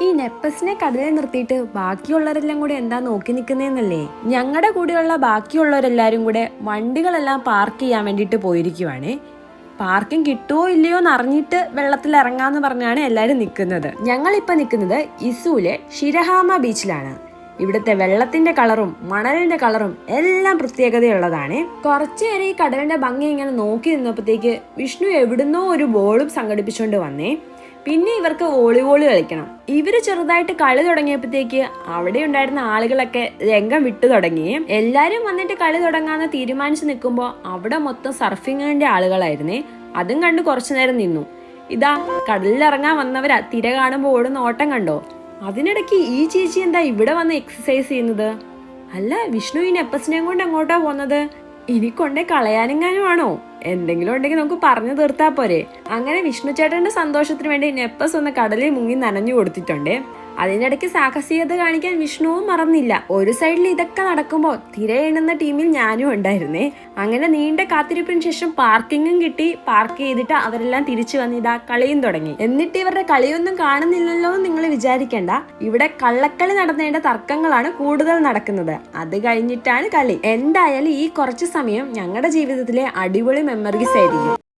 ഈ നെപ്പസിനെ കടലിൽ നിർത്തിയിട്ട് ബാക്കിയുള്ളവരെല്ലാം കൂടെ എന്താ നോക്കി നിൽക്കുന്നതെന്നല്ലേ? ഞങ്ങളുടെ കൂടെയുള്ള ബാക്കിയുള്ളവരെല്ലാരും കൂടെ വണ്ടികളെല്ലാം പാർക്ക് ചെയ്യാൻ വേണ്ടിയിട്ട് പോയിരിക്കുവാണ്. പാർക്കിംഗ് കിട്ടുമോ ഇല്ലയോ എന്ന് അറിഞ്ഞിട്ട് വെള്ളത്തിൽ ഇറങ്ങാന്ന് പറഞ്ഞാണ് എല്ലാരും നിൽക്കുന്നത്. ഞങ്ങളിപ്പോ നിൽക്കുന്നത് ഇസൂലെ ഷിരഹാമ ബീച്ചിലാണ്. ഇവിടുത്തെ വെള്ളത്തിന്റെ കളറും മണലിന്റെ കളറും എല്ലാം പ്രത്യേകതയുള്ളതാണ്. കുറച്ചേരം ഈ കടലിന്റെ ഭംഗി ഇങ്ങനെ നോക്കി നിന്നപ്പോഴത്തേക്ക് വിഷ്ണു എവിടുന്നോ ഒരു ബോളും സംഘടിപ്പിച്ചുകൊണ്ട് വന്നേ. പിന്നെ ഇവർക്ക് വോളിബോൾ കളിക്കണം. ഇവര് ചെറുതായിട്ട് കളി തുടങ്ങിയപ്പോഴത്തേക്ക് അവിടെ ഉണ്ടായിരുന്ന ആളുകളൊക്കെ രംഗം വിട്ടു തുടങ്ങി. എല്ലാരും വന്നിട്ട് കളി തുടങ്ങാന്ന് തീരുമാനിച്ചു നിൽക്കുമ്പോൾ അവിടെ മൊത്തം സർഫിങ്ങിന്റെ ആളുകളായിരുന്നേ. അതും കണ്ട് കുറച്ചു നേരം നിന്നു. ഇതാ കടലിലിറങ്ങാൻ വന്നവരാ തിര കാണുമ്പോൾ ഓടുന്ന ഓട്ടം കണ്ടോ? അതിനിടയ്ക്ക് ഈ ചേച്ചി എന്താ ഇവിടെ വന്ന് എക്സസൈസ് ചെയ്യുന്നത്? അല്ല, വിഷ്ണു ഈ നെപ്പസിനെയും കൊണ്ട് എങ്ങോട്ടാ പോകുന്നത്? ഇനി കൊണ്ടേ കളയാനെങ്ങാനും ആണോ? എന്തെങ്കിലും ഉണ്ടെങ്കിൽ നമുക്ക് പറഞ്ഞു തീർത്താ പോരെ. അങ്ങനെ വിഷ്ണു ചേട്ടന്റെ സന്തോഷത്തിന് വേണ്ടി നെപ്പസ് ഒന്ന് കടലിൽ മുങ്ങി നനഞ്ഞു കൊടുത്തിട്ടുണ്ട്. അതിനിടയ്ക്ക് സാഹസികത കാണിക്കാൻ വിഷ്ണുവും മറന്നില്ല. ഒരു സൈഡിൽ ഇതൊക്കെ നടക്കുമ്പോൾ തിരയെണ്ണുന്ന ടീമിൽ ഞാനും ഉണ്ടായിരുന്നേ. അങ്ങനെ നീണ്ട കാത്തിരിപ്പിന് ശേഷം പാർക്കിങ്ങും കിട്ടി. പാർക്ക് ചെയ്തിട്ട് അവരെല്ലാം തിരിച്ചു വന്ന് ഇതാ കളിയും തുടങ്ങി. എന്നിട്ട് ഇവരുടെ കളിയൊന്നും കാണുന്നില്ലല്ലോ എന്ന് നിങ്ങൾ വിചാരിക്കേണ്ട. ഇവിടെ കള്ളക്കളി നടന്നേണ്ട തർക്കങ്ങളാണ് കൂടുതൽ നടക്കുന്നത്. അത് കഴിഞ്ഞിട്ടാണ് കളി. എന്തായാലും ഈ കുറച്ച് സമയം ഞങ്ങളുടെ ജീവിതത്തിലെ അടിപൊളി മെമ്മറീസ് ആയിരിക്കും.